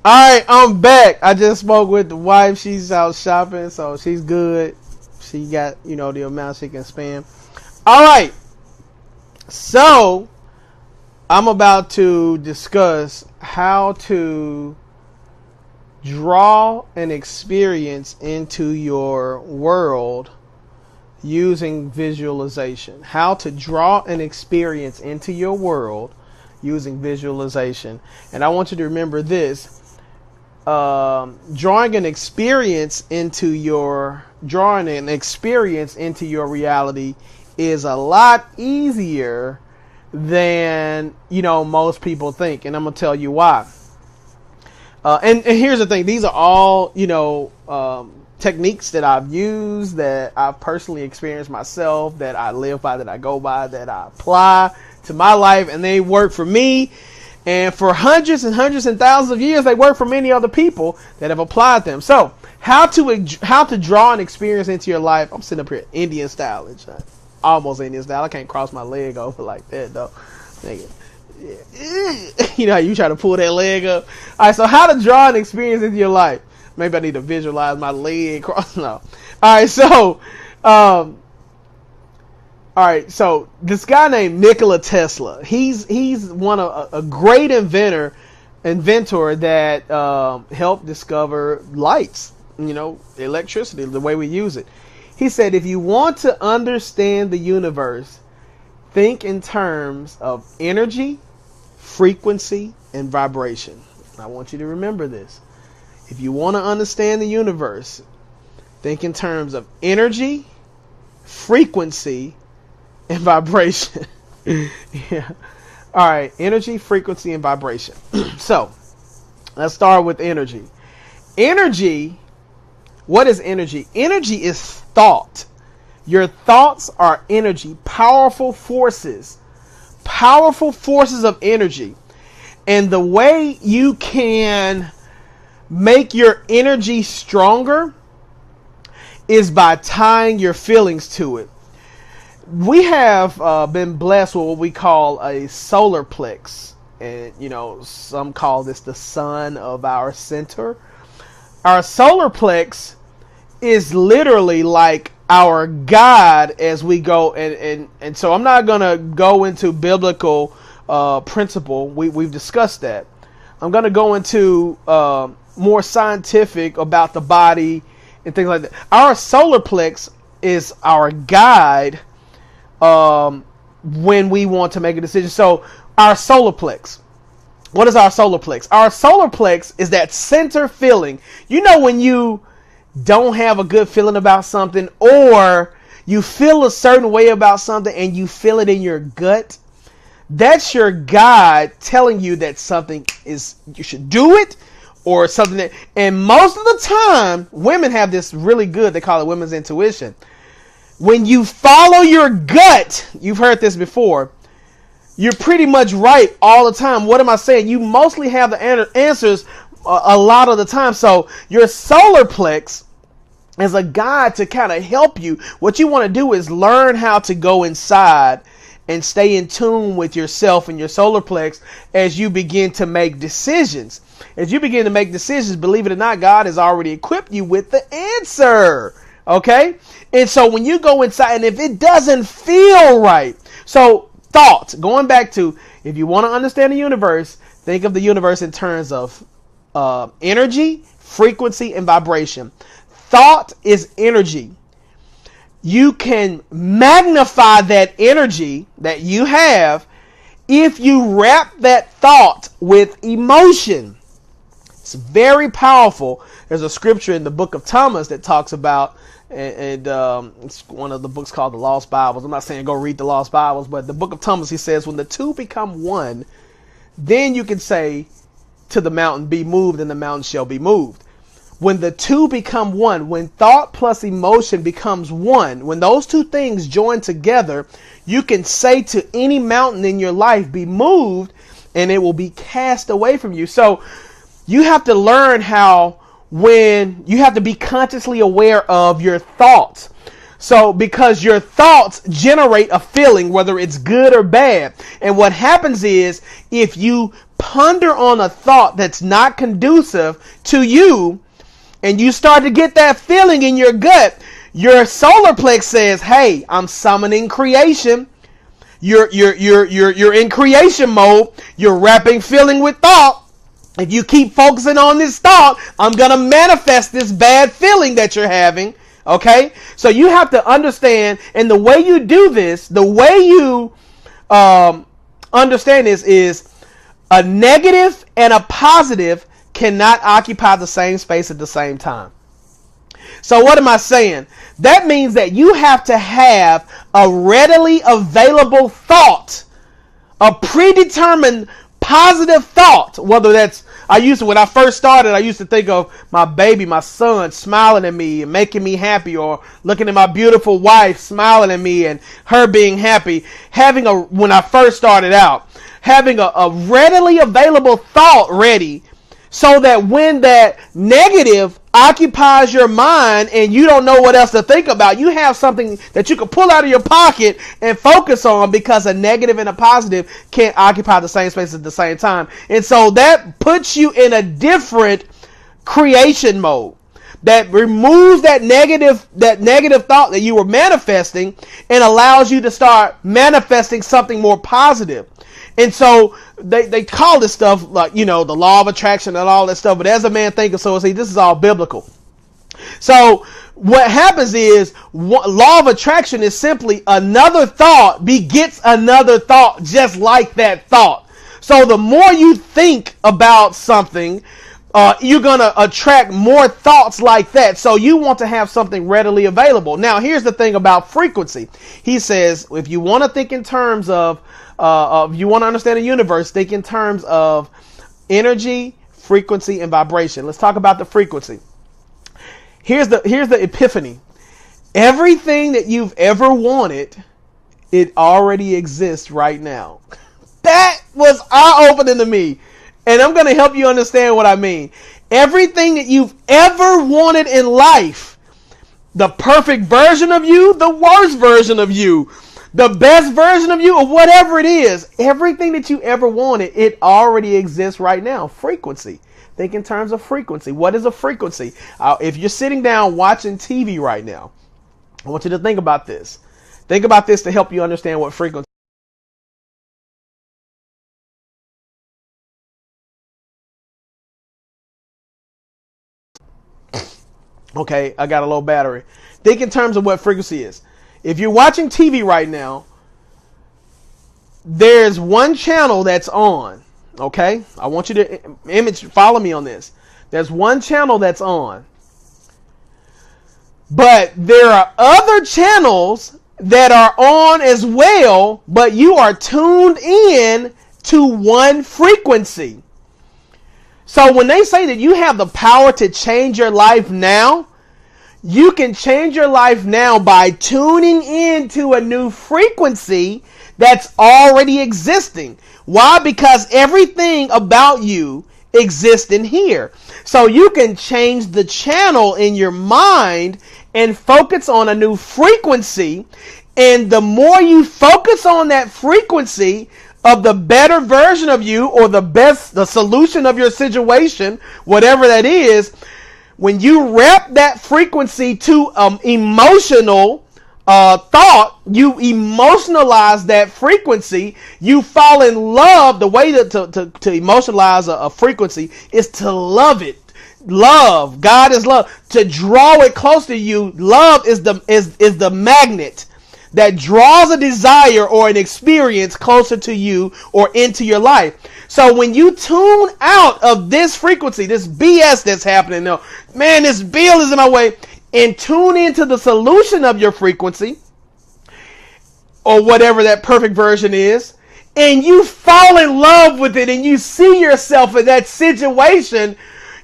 All right, I'm back. I just spoke with the wife. She's out shopping, so she's good. She got, the amount she can spend. All right. So, I'm about to discuss how to draw an experience into your world using visualization. How to draw an experience into your world using visualization. And I want you to remember this. Drawing an experience into your reality is a lot easier than most people think, and I'm gonna tell you why. And here's the thing: these are all techniques that I've used, that I've personally experienced myself, that I live by, that I go by, that I apply to my life, and they work for me. And for hundreds and hundreds and thousands of years, they work for many other people that have applied them. So, how to draw an experience into your life? I'm sitting up here Indian style, almost Indian style. I can't cross my leg over like that though. You know how you try to pull that leg up. All right. So, how to draw an experience into your life? Maybe I need to visualize my leg cross. No. All right. So, all right, so this guy named Nikola Tesla, he's a great inventor that helped discover lights, electricity, the way we use it. He said, if you want to understand the universe, think in terms of energy, frequency, and vibration. I want you to remember this. If you want to understand the universe, think in terms of energy, frequency, and vibration. Yeah. All right. Energy, frequency, and vibration. So, let's start with energy. Energy. What is energy? Energy is thought. Your thoughts are energy. Powerful forces of energy. And the way you can make your energy stronger is by tying your feelings to it. We have been blessed with what we call a solar plex, and some call this the sun of our center. Our solar plex is literally like our guide as we go, and so I'm not gonna go into biblical principle. We've discussed that. I'm gonna go into more scientific about the body and things like that. Our solar plex is our guide when we want to make a decision. So our solar plex. What is our solar plex? Our solar plex is that center feeling. When you don't have a good feeling about something, or you feel a certain way about something and you feel it in your gut, that's your guide telling you that something is, you should do it, or something that, and most of the time, women have this really good, they call it women's intuition. When you follow your gut, you've heard this before, you're pretty much right all the time. What am I saying? You mostly have the answers a lot of the time. So your solar plex is a guide to kind of help you. What you want to do is learn how to go inside and stay in tune with yourself and your solar plex as you begin to make decisions. As you begin to make decisions, believe it or not, God has already equipped you with the answer. Okay? And so when you go inside, and if it doesn't feel right, so thoughts, going back to, if you want to understand the universe, think of the universe in terms of energy, frequency, and vibration. Thought is energy. You can magnify that energy that you have if you wrap that thought with emotion. It's very powerful. There's a scripture in the book of Thomas that talks about, and it's one of the books called the Lost Bibles. I'm not saying go read the Lost Bibles, but the book of Thomas, he says, when the two become one, then you can say to the mountain, be moved, and the mountain shall be moved. When the two become one, when thought plus emotion becomes one, when those two things join together, you can say to any mountain in your life, be moved, and it will be cast away from you. So you have to learn how, when you have to be consciously aware of your thoughts. So because your thoughts generate a feeling, whether it's good or bad. And what happens is, if you ponder on a thought that's not conducive to you, and you start to get that feeling in your gut, your solar plex says, hey, I'm summoning creation. You're in creation mode. You're wrapping feeling with thought. If you keep focusing on this thought, I'm going to manifest this bad feeling that you're having. Okay? So you have to understand, and the way you do this, the way you understand this is a negative and a positive cannot occupy the same space at the same time. So what am I saying? That means that you have to have a readily available thought, a predetermined positive thought. Whether that's, when I first started, I used to think of my baby, my son, smiling at me and making me happy, or looking at my beautiful wife smiling at me and her being happy. When I first started out, having a readily available thought ready, so that when that negative occupies your mind and you don't know what else to think about, you have something that you can pull out of your pocket and focus on, because a negative and a positive can't occupy the same space at the same time. And so that puts you in a different creation mode. That removes that negative thought that you were manifesting and allows you to start manifesting something more positive. And so they call this stuff like, the law of attraction and all that stuff. But as a man thinketh, so is he. This is all biblical. So what happens is, law of attraction is simply another thought begets another thought just like that thought. So the more you think about something, you're going to attract more thoughts like that. So you want to have something readily available. Now, here's the thing about frequency. He says, if you want to think in terms of you want to understand the universe, think in terms of energy, frequency, and vibration. Let's talk about the frequency. Here's the epiphany. Everything that you've ever wanted, it already exists right now. That was eye-opening to me. And I'm going to help you understand what I mean. Everything that you've ever wanted in life, the perfect version of you, the worst version of you, the best version of you, or whatever it is, everything that you ever wanted, it already exists right now. Frequency. Think in terms of frequency. What is a frequency? If you're sitting down watching TV right now, I want you to think about this. Think about this to help you understand what frequency is. Okay, I got a low battery. Think in terms of what frequency is. If you're watching TV right now, there's one channel that's on. Okay, I want you to follow me on this. There's one channel that's on. But there are other channels that are on as well, but you are tuned in to one frequency. So when they say that you have the power to change your life now, you can change your life now by tuning into a new frequency that's already existing. Why? Because everything about you exists in here. So you can change the channel in your mind and focus on a new frequency. And the more you focus on that frequency of the better version of you, or the solution of your situation, whatever that is, when you wrap that frequency to emotional thought, you emotionalize that frequency, you fall in love. The way to emotionalize a frequency is to love it. Love. God is love. To draw it close to you, love is the magnet that draws a desire or an experience closer to you or into your life. So when you tune out of this frequency, this BS that's happening now, man, this bill is in my way, and tune into the solution of your frequency, or whatever that perfect version is, and you fall in love with it and you see yourself in that situation,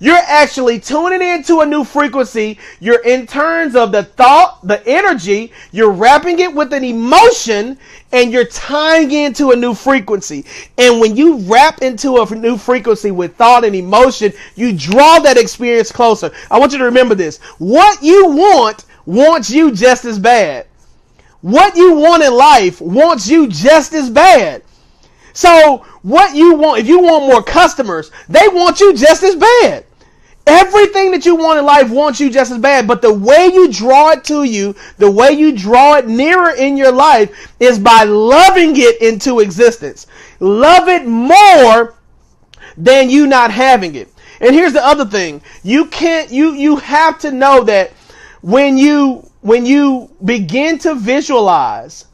you're actually tuning into a new frequency. You're in terms of the thought, the energy, you're wrapping it with an emotion, and you're tying into a new frequency. And when you wrap into a new frequency with thought and emotion, you draw that experience closer. I want you to remember this. What you want wants you just as bad. What you want in life wants you just as bad. So what you want, if you want more customers, they want you just as bad. Everything that you want in life wants you just as bad, but the way you draw it to you, the way you draw it nearer in your life is by loving it into existence. Love it more than you not having it. And here's the other thing. You have to know that when you begin to visualize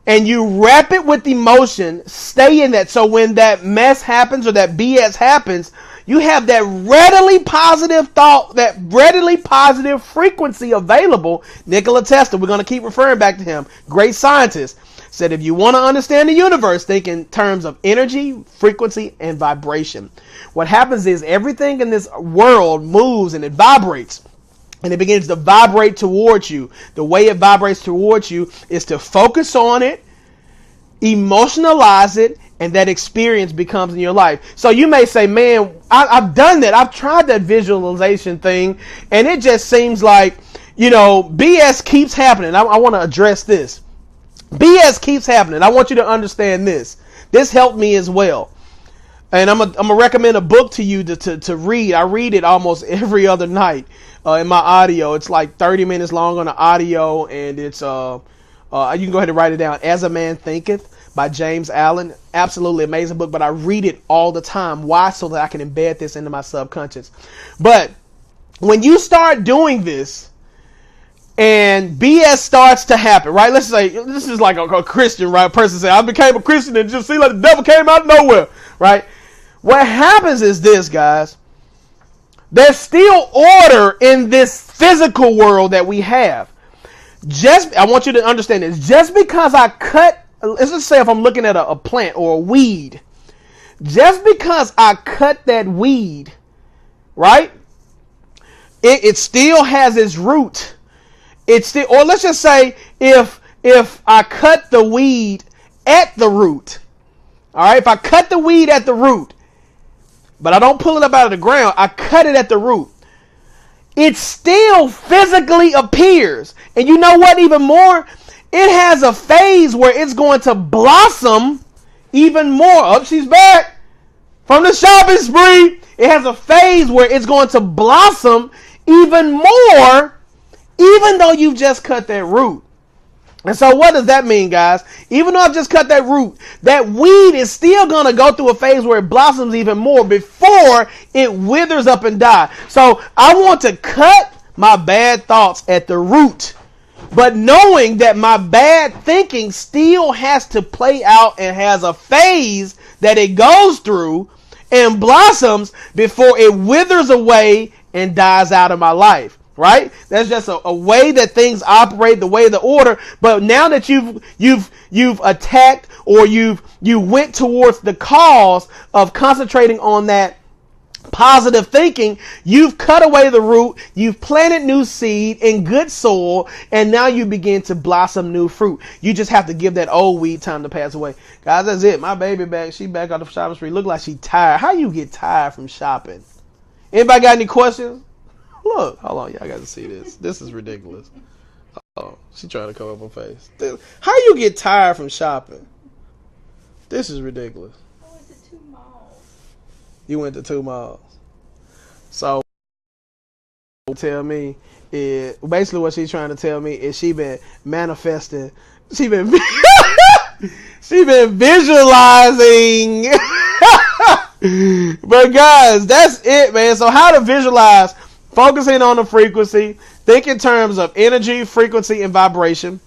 and you wrap it with emotion, stay in that. So when that mess happens or that BS happens, you have that readily positive thought, that readily positive frequency available. Nikola Tesla, we're going to keep referring back to him, great scientist, said if you want to understand the universe, think in terms of energy, frequency, and vibration. What happens is everything in this world moves and it vibrates. And it begins to vibrate towards you. The way it vibrates towards you is to focus on it, emotionalize it, and that experience becomes in your life. So you may say, man, I've done that. I've tried that visualization thing, and it just seems like, BS keeps happening. I want to address this. BS keeps happening. I want you to understand this. This helped me as well. And I'm gonna recommend a book to you to read. I read it almost every other night in my audio. It's like 30 minutes long on the audio, and it's you can go ahead and write it down. As a Man Thinketh by James Allen. Absolutely amazing book, but I read it all the time. Why? So that I can embed this into my subconscious. But when you start doing this and BS starts to happen, right? Let's say this is like a Christian, right? A person say, I became a Christian and just see like the devil came out of nowhere, right? What happens is this, guys. There's still order in this physical world that we have. I want you to understand this. Just because I cut, let's just say if I'm looking at a plant or a weed, just because I cut that weed, right? It still has its root. It's still, or let's just say if I cut the weed at the root, all right, if I cut the weed at the root, but I don't pull it up out of the ground, I cut it at the root, it still physically appears. And you know what, even more, it has a phase where it's going to blossom even more. Oh, she's back from the shopping spree. It has a phase where it's going to blossom even more, even though you've just cut that root. And so what does that mean, guys? Even though I've just cut that root, that weed is still going to go through a phase where it blossoms even more before it withers up and dies. So I want to cut my bad thoughts at the root, but knowing that my bad thinking still has to play out and has a phase that it goes through and blossoms before it withers away and dies out of my life. Right? That's just a way that things operate, the way the order. But now that you've attacked or you went towards the cause of concentrating on that positive thinking, you've cut away the root, you've planted new seed in good soil, and now you begin to blossom new fruit. You just have to give that old weed time to pass away. Guys, that's it. My baby back. She back on the shopping street. Look like she tired. How you get tired from shopping? Anybody got any questions? Look, hold on, y'all got to see this. This is ridiculous. Oh, she trying to come up on face. How you get tired from shopping? This is ridiculous. I went to 2 malls. You went to 2 malls. So, tell me, basically what she's trying to tell me is she been manifesting. She been visualizing. But guys, that's it, man. So how to visualize? Focusing on the frequency. Think in terms of energy, frequency, and vibration.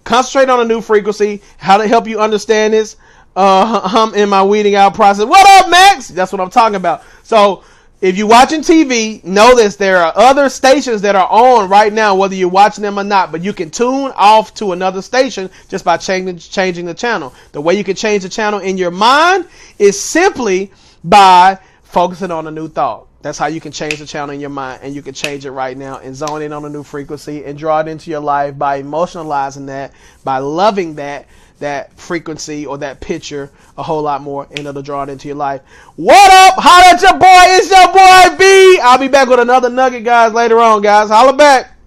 Concentrate on a new frequency. How to help you understand this. I'm in my weeding out process. What up, Max? That's what I'm talking about. So if you're watching TV, know this. There are other stations that are on right now, whether you're watching them or not. But you can tune off to another station just by changing the channel. The way you can change the channel in your mind is simply by focusing on a new thought. That's how you can change the channel in your mind, and you can change it right now and zone in on a new frequency and draw it into your life by emotionalizing that, by loving that frequency or that picture a whole lot more, and it'll draw it into your life. What up? Holla at your boy. It's your boy B. I'll be back with another nugget, guys, later on, guys. Holla back.